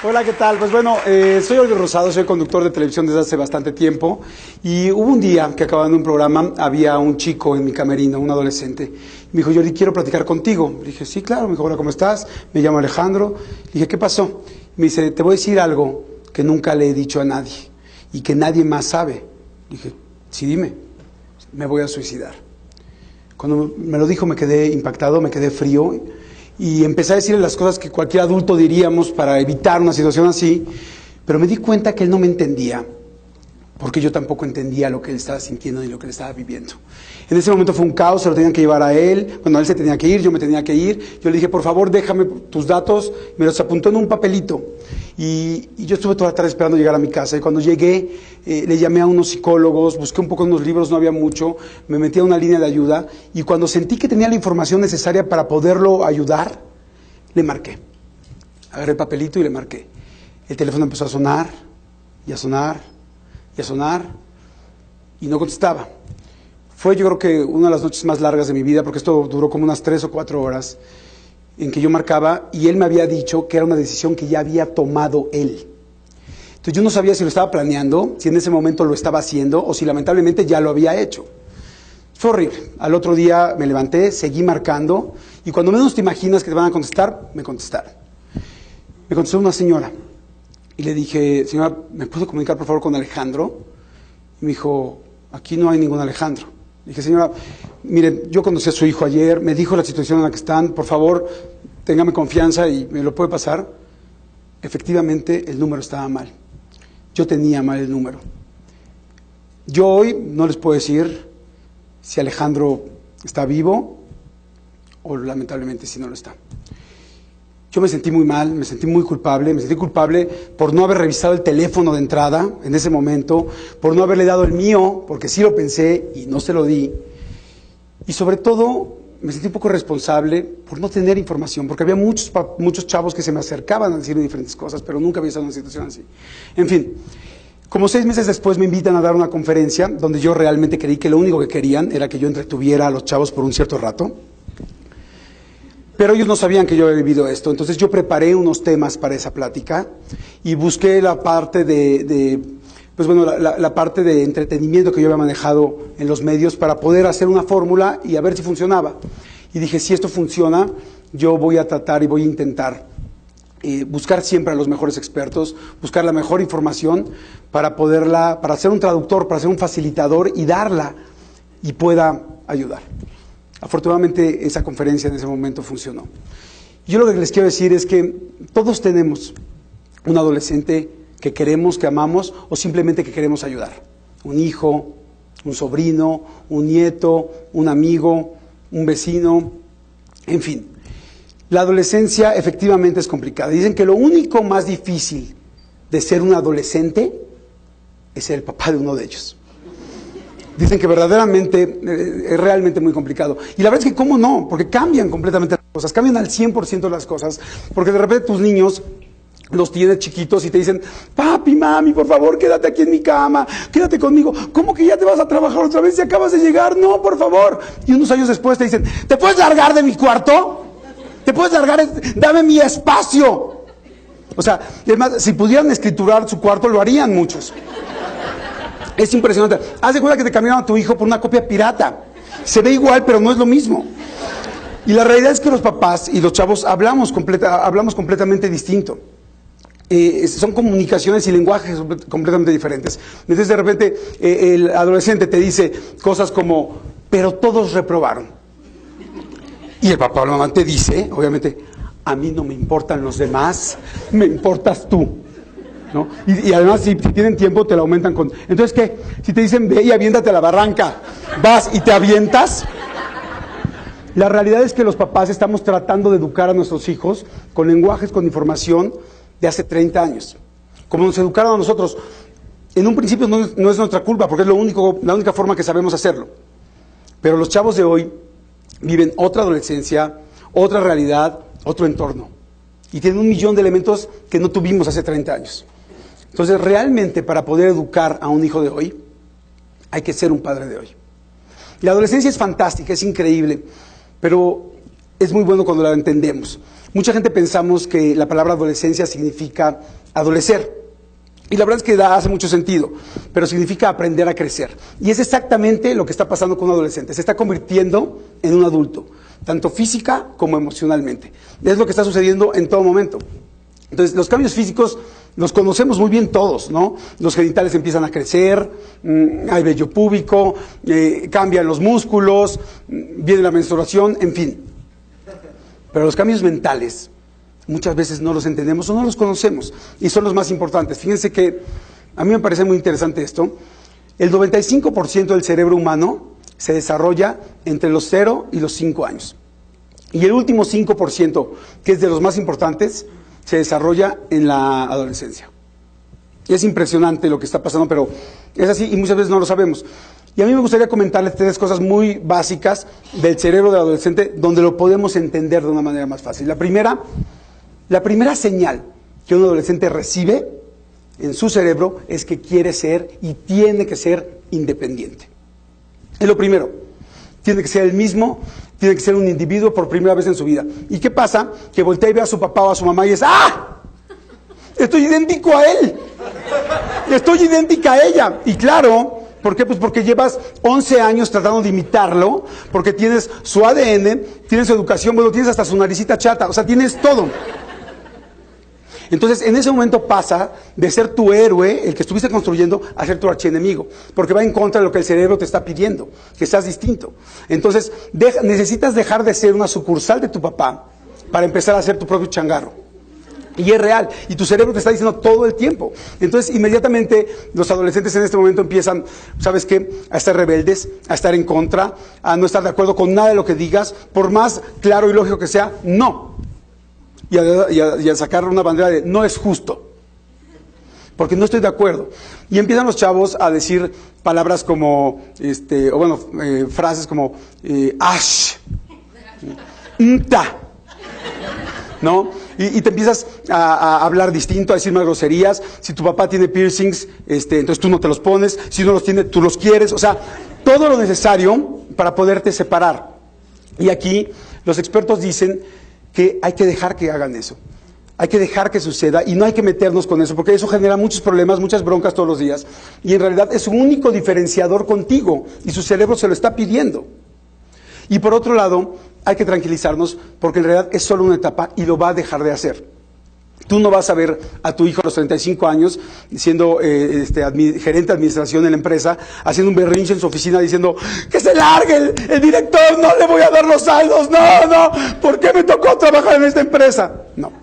Hola, ¿qué tal? Pues bueno, soy Oliver Rosado, soy conductor de televisión desde hace bastante tiempo y hubo un día que acabando un programa había un chico en mi camerino, un adolescente. Me dijo, Jordi, quiero platicar contigo. Le dije, sí, claro. Me dijo, hola, ¿cómo estás? Me llamo Alejandro. Le dije, ¿qué pasó? Me dice, te voy a decir algo que nunca le he dicho a nadie y que nadie más sabe. Le dije, sí, dime, me voy a suicidar. Cuando me lo dijo me quedé impactado, me quedé frío y empecé a decirle las cosas que cualquier adulto diríamos para evitar una situación así, pero me di cuenta que él no me entendía, porque yo tampoco entendía lo que él estaba sintiendo ni lo que él estaba viviendo. En ese momento fue un caos, se lo tenían que llevar a él, cuando él se tenía que ir, yo me tenía que ir, yo le dije, por favor, déjame tus datos, me los apuntó en un papelito, y yo estuve toda la tarde esperando llegar a mi casa, y cuando llegué, le llamé a unos psicólogos, busqué un poco en unos libros, no había mucho, me metí a una línea de ayuda, y cuando sentí que tenía la información necesaria para poderlo ayudar, le marqué. Agarré el papelito y le marqué. El teléfono empezó a sonar, y a sonar, y a sonar, y no contestaba. Fue, yo creo que una de las noches más largas de mi vida, porque esto duró como unas 3 o 4 horas, en que yo marcaba, y él me había dicho que era una decisión que ya había tomado él. Entonces yo no sabía si lo estaba planeando, si en ese momento lo estaba haciendo, o si lamentablemente ya lo había hecho. Fue horrible. Al otro día me levanté, seguí marcando, y cuando menos te imaginas que te van a contestar, me contestaron. Me contestó una señora, y le dije, señora, ¿me puedo comunicar por favor con Alejandro? Y me dijo, aquí no hay ningún Alejandro. Le dije, señora, mire, yo conocí a su hijo ayer, me dijo la situación en la que están, por favor, téngame confianza y me lo puede pasar. Efectivamente, el número estaba mal. Yo tenía mal el número. Yo hoy no les puedo decir si Alejandro está vivo o lamentablemente si no lo está. Yo me sentí muy mal, me sentí muy culpable, me sentí culpable por no haber revisado el teléfono de entrada en ese momento, por no haberle dado el mío, porque sí lo pensé y no se lo di. Y sobre todo, me sentí un poco responsable por no tener información, porque había muchos chavos que se me acercaban a decirme diferentes cosas, pero nunca había estado en una situación así. En fin, como 6 meses después me invitan a dar una conferencia donde yo realmente creí que lo único que querían era que yo entretuviera a los chavos por un cierto rato. Pero ellos no sabían que yo había vivido esto, entonces yo preparé unos temas para esa plática y busqué la parte la parte de entretenimiento que yo había manejado en los medios para poder hacer una fórmula y a ver si funcionaba. Y dije, si esto funciona, yo voy a tratar y voy a intentar buscar siempre a los mejores expertos, buscar la mejor información para ser un traductor, para ser un facilitador y darla y pueda ayudar. Afortunadamente esa conferencia en ese momento funcionó. Yo lo que les quiero decir es que todos tenemos un adolescente que queremos, que amamos o simplemente que queremos ayudar. Un hijo, un sobrino, un nieto, un amigo, un vecino, en fin. La adolescencia efectivamente es complicada. Dicen que lo único más difícil de ser un adolescente es ser el papá de uno de ellos. Dicen que verdaderamente es realmente muy complicado. Y la verdad es que cómo no, porque cambian completamente las cosas, cambian al 100% las cosas, porque de repente tus niños los tienes chiquitos y te dicen, papi, mami, por favor, quédate aquí en mi cama, quédate conmigo. ¿Cómo que ya te vas a trabajar otra vez si acabas de llegar? No, por favor. Y unos años después te dicen, ¿te puedes largar de mi cuarto? ¿Te puedes largar? Dame mi espacio. O sea, además, si pudieran escriturar su cuarto, lo harían muchos. Es impresionante. Haz de cuenta que te cambiaron a tu hijo por una copia pirata. Se ve igual, pero no es lo mismo. Y la realidad es que los papás y los chavos hablamos completamente distinto. Son comunicaciones y lenguajes completamente diferentes. Entonces de repente el adolescente te dice cosas como, pero todos reprobaron. Y el papá o la mamá te dice, obviamente, a mí no me importan los demás, me importas tú. ¿No? Y además si tienen tiempo te la aumentan con... Entonces, ¿qué? Si te dicen ve y aviéntate a la barranca, vas y te avientas. La realidad es que los papás estamos tratando de educar a nuestros hijos con lenguajes, con información de hace 30 años. Como nos educaron a nosotros. En un principio no es nuestra culpa, porque es la única forma que sabemos hacerlo. Pero los chavos de hoy viven otra adolescencia, otra realidad, otro entorno. Y tienen 1.000.000 de elementos que no tuvimos hace 30 años. Entonces, realmente, para poder educar a un hijo de hoy, hay que ser un padre de hoy. La adolescencia es fantástica, es increíble, pero es muy bueno cuando la entendemos. Mucha gente pensamos que la palabra adolescencia significa adolecer. Y la verdad es que hace mucho sentido, pero significa aprender a crecer. Y es exactamente lo que está pasando con un adolescente. Se está convirtiendo en un adulto, tanto física como emocionalmente. Es lo que está sucediendo en todo momento. Entonces, los cambios físicos los conocemos muy bien todos, ¿no? Los genitales empiezan a crecer, hay vello púbico, cambian los músculos, viene la menstruación, en fin. Pero los cambios mentales muchas veces no los entendemos o no los conocemos, y son los más importantes. Fíjense que a mí me parece muy interesante esto. El 95% del cerebro humano se desarrolla entre los 0 y los 5 años. Y el último 5%, que es de los más importantes, se desarrolla en la adolescencia. Y es impresionante lo que está pasando, pero es así y muchas veces no lo sabemos. Y a mí me gustaría comentarles 3 cosas muy básicas del cerebro del adolescente donde lo podemos entender de una manera más fácil. La primera señal que un adolescente recibe en su cerebro es que quiere ser y tiene que ser independiente. Es lo primero. Tiene que ser el mismo, tiene que ser un individuo por primera vez en su vida. ¿Y qué pasa? Que voltea y ve a su papá o a su mamá y dice, ¡ah! Estoy idéntico a él. Estoy idéntica a ella. Y claro, ¿por qué? Pues porque llevas 11 años tratando de imitarlo, porque tienes su ADN, tienes su educación, bueno, tienes hasta su naricita chata, o sea, tienes todo. Entonces, en ese momento pasa de ser tu héroe, el que estuviste construyendo, a ser tu archienemigo, porque va en contra de lo que el cerebro te está pidiendo, que seas distinto. Entonces, necesitas dejar de ser una sucursal de tu papá para empezar a ser tu propio changarro. Y es real, y tu cerebro te está diciendo todo el tiempo. Entonces, inmediatamente, los adolescentes en este momento empiezan, ¿sabes qué?, a estar rebeldes, a estar en contra, a no estar de acuerdo con nada de lo que digas, por más claro y lógico que sea, no. Y a sacar una bandera de no es justo, porque no estoy de acuerdo. Y empiezan los chavos a decir palabras como, frases como, ash, nta, ¿no? Y te empiezas a hablar distinto, a decir más groserías. Si tu papá tiene piercings, entonces tú no te los pones. Si no los tiene, tú los quieres. O sea, todo lo necesario para poderte separar. Y aquí los expertos dicen que hay que dejar que hagan eso. Hay que dejar que suceda y no hay que meternos con eso, porque eso genera muchos problemas, muchas broncas todos los días. Y en realidad es un único diferenciador contigo y su cerebro se lo está pidiendo. Y por otro lado, hay que tranquilizarnos porque en realidad es solo una etapa y lo va a dejar de hacer. Tú no vas a ver a tu hijo a los 35 años siendo gerente de administración en la empresa, haciendo un berrinche en su oficina diciendo que se largue el director, no le voy a dar los saldos, no, ¿por qué me tocó trabajar en esta empresa? No.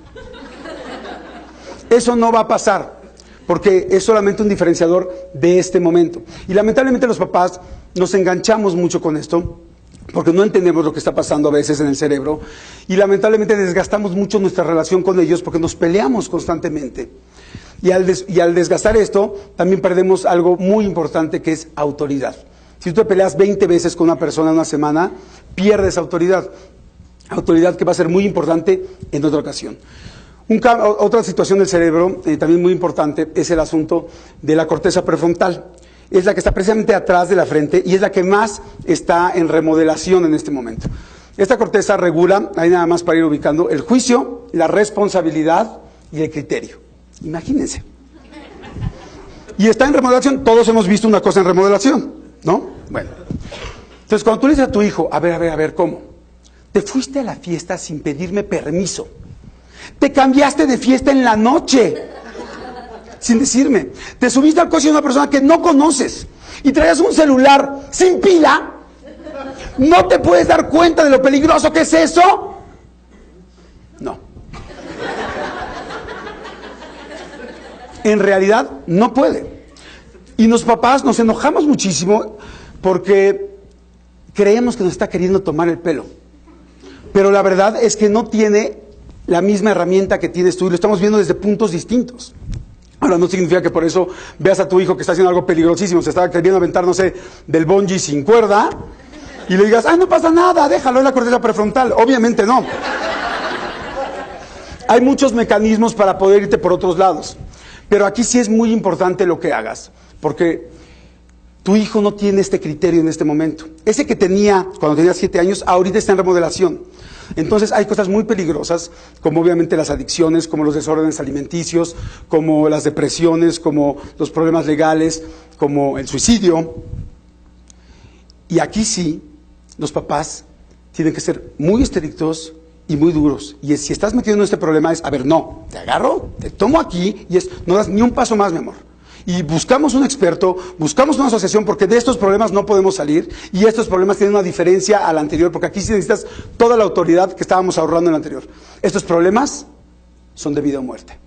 Eso no va a pasar, porque es solamente un diferenciador de este momento. Y lamentablemente los papás nos enganchamos mucho con esto, porque no entendemos lo que está pasando a veces en el cerebro y lamentablemente desgastamos mucho nuestra relación con ellos porque nos peleamos constantemente. Y al desgastar esto, también perdemos algo muy importante que es autoridad. Si tú te peleas 20 veces con una persona en una semana, pierdes autoridad. Autoridad que va a ser muy importante en otra ocasión. Otra situación del cerebro también muy importante es el asunto de la corteza prefrontal. Es la que está precisamente atrás de la frente y es la que más está en remodelación en este momento. Esta corteza regula, ahí nada más para ir ubicando, el juicio, la responsabilidad y el criterio. Imagínense. Y está en remodelación, todos hemos visto una cosa en remodelación, ¿no? Bueno. Entonces, cuando tú le dices a tu hijo, a ver, ¿cómo? Te fuiste a la fiesta sin pedirme permiso. Te cambiaste de fiesta en la noche. Sin decirme, te subiste al coche de una persona que no conoces y traías un celular sin pila, ¿no te puedes dar cuenta de lo peligroso que es eso? No. En realidad no puede. Y los papás nos enojamos muchísimo porque creemos que nos está queriendo tomar el pelo. Pero la verdad es que no tiene la misma herramienta que tienes tú y lo estamos viendo desde puntos distintos. Ahora, no significa que por eso veas a tu hijo que está haciendo algo peligrosísimo, se está queriendo aventar, no sé, del bungee sin cuerda, y le digas, no pasa nada, déjalo, es la corteza prefrontal. Obviamente no. Hay muchos mecanismos para poder irte por otros lados, pero aquí sí es muy importante lo que hagas, porque Tu hijo no tiene este criterio en este momento. Ese que tenía cuando tenía 7 años, ahorita está en remodelación. Entonces hay cosas muy peligrosas, como obviamente las adicciones, como los desórdenes alimenticios, como las depresiones, como los problemas legales, como el suicidio. Y aquí sí, los papás tienen que ser muy estrictos y muy duros. Y si estás metiendo en este problema es, a ver, no, te agarro, te tomo aquí y no das ni un paso más, mi amor. Y buscamos un experto, buscamos una asociación, porque de estos problemas no podemos salir, y estos problemas tienen una diferencia al anterior, porque aquí sí necesitas toda la autoridad que estábamos ahorrando en el anterior. Estos problemas son de vida o muerte.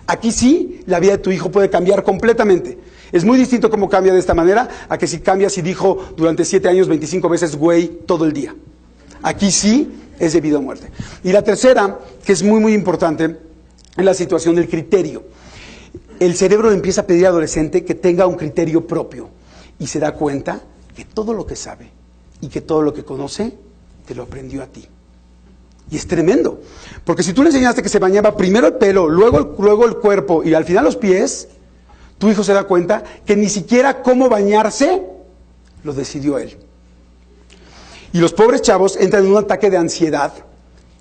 Aquí sí, la vida de tu hijo puede cambiar completamente. Es muy distinto cómo cambia de esta manera, a que si cambia, si dijo durante 7 años 25 veces güey todo el día. Aquí sí es de vida o muerte. Y la tercera, que es muy, muy importante, es la situación del criterio. El cerebro le empieza a pedir al adolescente que tenga un criterio propio y se da cuenta que todo lo que sabe y que todo lo que conoce te lo aprendió a ti. Y es tremendo, porque si tú le enseñaste que se bañaba primero el pelo, luego el cuerpo y al final los pies, tu hijo se da cuenta que ni siquiera cómo bañarse lo decidió él. Y los pobres chavos entran en un ataque de ansiedad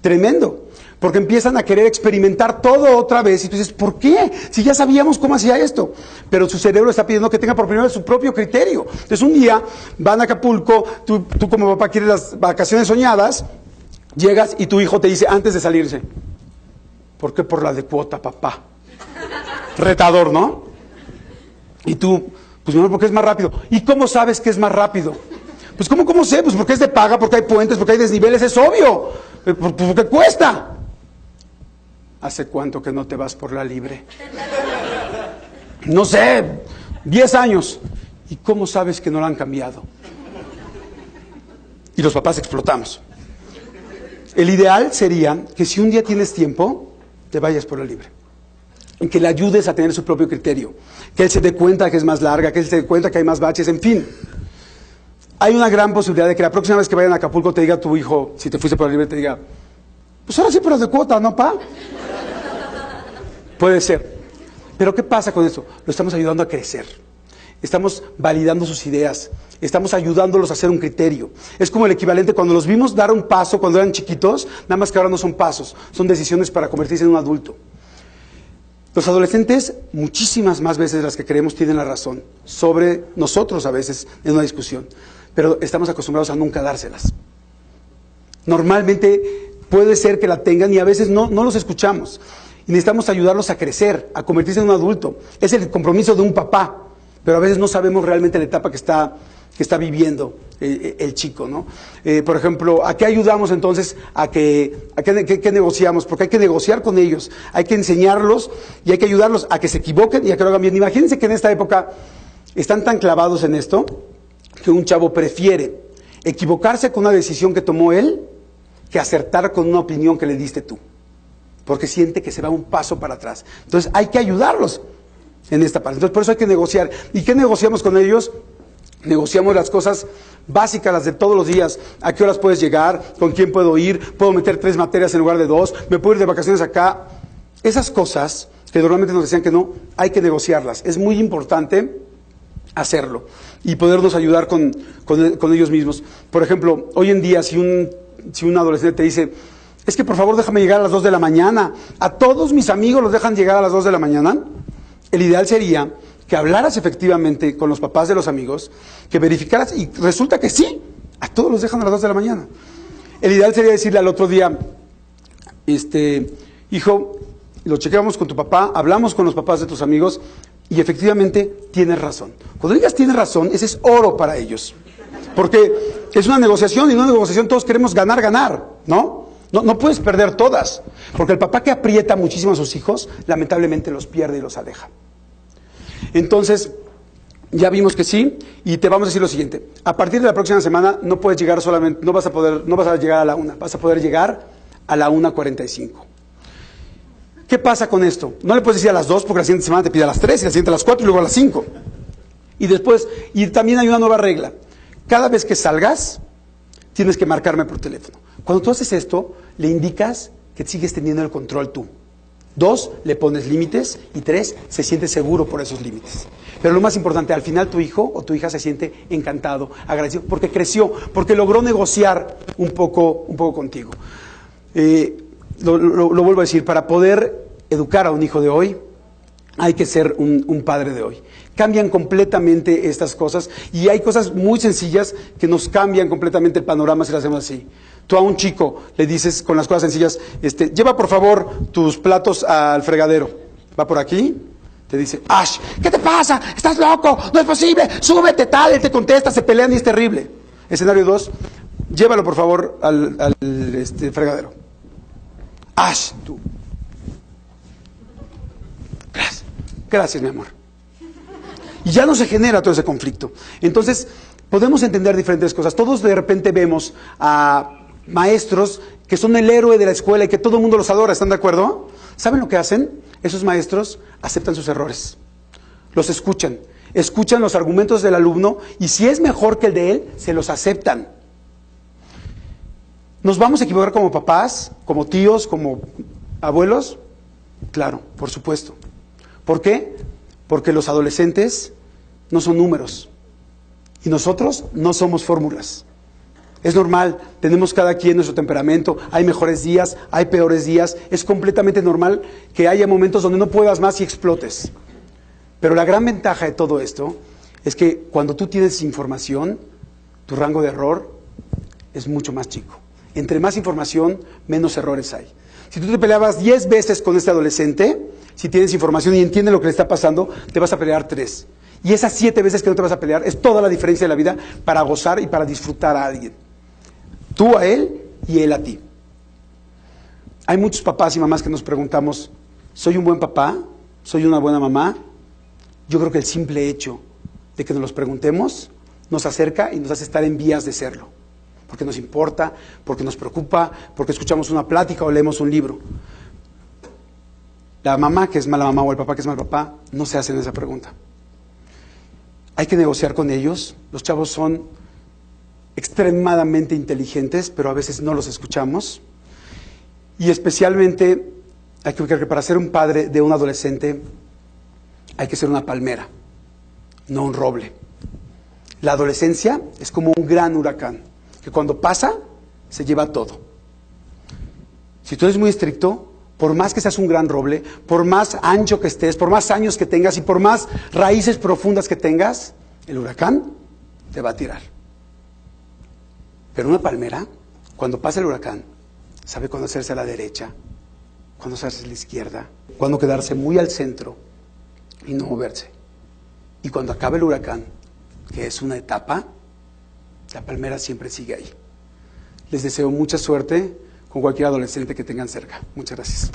tremendo, porque empiezan a querer experimentar todo otra vez, y tú dices, ¿por qué? Si ya sabíamos cómo hacía esto. Pero su cerebro está pidiendo que tenga por primera vez su propio criterio. Entonces un día van a Acapulco, tú como papá quieres las vacaciones soñadas, llegas y tu hijo te dice antes de salirse, ¿por qué por la de cuota, papá? Retador, ¿no? Y tú, pues no, porque es más rápido. ¿Y cómo sabes que es más rápido? Pues ¿cómo sé? Pues porque es de paga, porque hay puentes, porque hay desniveles, es obvio. Porque cuesta. ¿Hace cuánto que no te vas por la libre? No sé, 10 años. ¿Y cómo sabes que no la han cambiado? Y los papás explotamos. El ideal sería que si un día tienes tiempo, te vayas por la libre. Y que le ayudes a tener su propio criterio. Que él se dé cuenta que es más larga, que él se dé cuenta que hay más baches, en fin. Hay una gran posibilidad de que la próxima vez que vayan a Acapulco te diga tu hijo, si te fuiste por la libre, te diga, pues ahora sí, pero de cuota, ¿no, pa? Puede ser. Pero ¿qué pasa con esto? Lo estamos ayudando a crecer. Estamos validando sus ideas. Estamos ayudándolos a hacer un criterio. Es como el equivalente cuando los vimos dar un paso cuando eran chiquitos, nada más que ahora no son pasos, son decisiones para convertirse en un adulto. Los adolescentes, muchísimas más veces de las que creemos, tienen la razón sobre nosotros a veces en una discusión. Pero estamos acostumbrados a nunca dárselas. Normalmente puede ser que la tengan y a veces no los escuchamos. Y necesitamos ayudarlos a crecer, a convertirse en un adulto. Es el compromiso de un papá, pero a veces no sabemos realmente la etapa que está viviendo el chico, ¿no? Por ejemplo, ¿a qué ayudamos entonces? ¿A qué negociamos? Porque hay que negociar con ellos, hay que enseñarlos y hay que ayudarlos a que se equivoquen y a que lo hagan bien. Imagínense que en esta época están tan clavados en esto que un chavo prefiere equivocarse con una decisión que tomó él que acertar con una opinión que le diste tú, porque siente que se va un paso para atrás. Entonces hay que ayudarlos en esta parte. Entonces por eso hay que negociar. ¿Y qué negociamos con ellos? Negociamos las cosas básicas, las de todos los días. ¿A qué horas puedes llegar? ¿Con quién puedo ir? ¿Puedo meter 3 materias en lugar de 2? ¿Me puedo ir de vacaciones acá? Esas cosas que normalmente nos decían que no, hay que negociarlas. Es muy importante hacerlo y podernos ayudar con ellos mismos. Por ejemplo, hoy en día si un adolescente te dice, es que por favor déjame llegar a las 2 de la mañana, a todos mis amigos los dejan llegar a las 2 de la mañana, el ideal sería que hablaras efectivamente con los papás de los amigos, que verificaras, y resulta que sí, a todos los dejan a las 2 de la mañana. El ideal sería decirle al otro día, hijo, lo chequeamos con tu papá, hablamos con los papás de tus amigos, y efectivamente tienes razón. Cuando digas tienes razón, ese es oro para ellos. Porque es una negociación, y en una negociación todos queremos ganar, ¿no? No puedes perder todas. Porque el papá que aprieta muchísimo a sus hijos, lamentablemente los pierde y los aleja. Entonces, ya vimos que sí, y te vamos a decir lo siguiente. A partir de la próxima semana no puedes llegar solamente, no vas a llegar a la 1, vas a poder llegar a la 1:45. ¿Qué pasa con esto? No le puedes decir a las 2 porque la siguiente semana te pide a las 3, y la siguiente a las 4 y luego a las 5. Y también hay una nueva regla. Cada vez que salgas, tienes que marcarme por teléfono. Cuando tú haces esto, le indicas que sigues teniendo el control tú. 2, le pones límites. Y 3, se siente seguro por esos límites. Pero lo más importante, al final tu hijo o tu hija se siente encantado, agradecido, porque creció, porque logró negociar un poco contigo. Lo vuelvo a decir, para poder educar a un hijo de hoy, hay que ser un padre de hoy. Cambian completamente estas cosas y hay cosas muy sencillas que nos cambian completamente el panorama si lo hacemos así. Tú a un chico le dices con las cosas sencillas, lleva por favor tus platos al fregadero. ¿Va por aquí? Te dice, ¡Ash! ¿Qué te pasa? ¿Estás loco? ¡No es posible! ¡Súbete tal! Él te contesta, se pelean y es terrible. Escenario 2, llévalo por favor al fregadero. ¡Ash! Tú. Gracias, mi amor. Y ya no se genera todo ese conflicto. Entonces, podemos entender diferentes cosas. Todos de repente vemos a maestros que son el héroe de la escuela y que todo el mundo los adora, ¿están de acuerdo? ¿Saben lo que hacen? Esos maestros aceptan sus errores, los escuchan los argumentos del alumno y si es mejor que el de él, se los aceptan. ¿Nos vamos a equivocar como papás, como tíos, como abuelos? Claro, por supuesto. ¿Por qué? Porque los adolescentes no son números y nosotros no somos fórmulas. Es normal, tenemos cada quien nuestro temperamento, hay mejores días, hay peores días, es completamente normal que haya momentos donde no puedas más y explotes. Pero la gran ventaja de todo esto es que cuando tú tienes información, tu rango de error es mucho más chico. Entre más información, menos errores hay. Si tú te peleabas 10 veces con este adolescente, si tienes información y entiendes lo que le está pasando, te vas a pelear 3. Y esas 7 veces que no te vas a pelear es toda la diferencia de la vida para gozar y para disfrutar a alguien. Tú a él y él a ti. Hay muchos papás y mamás que nos preguntamos, ¿soy un buen papá? ¿Soy una buena mamá? Yo creo que el simple hecho de que nos los preguntemos nos acerca y nos hace estar en vías de serlo. Porque nos importa, porque nos preocupa, porque escuchamos una plática o leemos un libro. La mamá que es mala mamá o el papá que es mal papá no se hacen esa pregunta. Hay que negociar con ellos. Los chavos son extremadamente inteligentes, pero a veces no los escuchamos. Y especialmente, hay que ver que para ser un padre de un adolescente hay que ser una palmera, no un roble. La adolescencia es como un gran huracán, que cuando pasa, se lleva todo. Si tú eres muy estricto, por más que seas un gran roble, por más ancho que estés, por más años que tengas y por más raíces profundas que tengas, el huracán te va a tirar. Pero una palmera, cuando pasa el huracán, sabe cuándo hacerse a la derecha, cuándo hacerse a la izquierda, cuándo quedarse muy al centro y no moverse. Y cuando acabe el huracán, que es una etapa, la palmera siempre sigue ahí. Les deseo mucha suerte con cualquier adolescente que tengan cerca. Muchas gracias.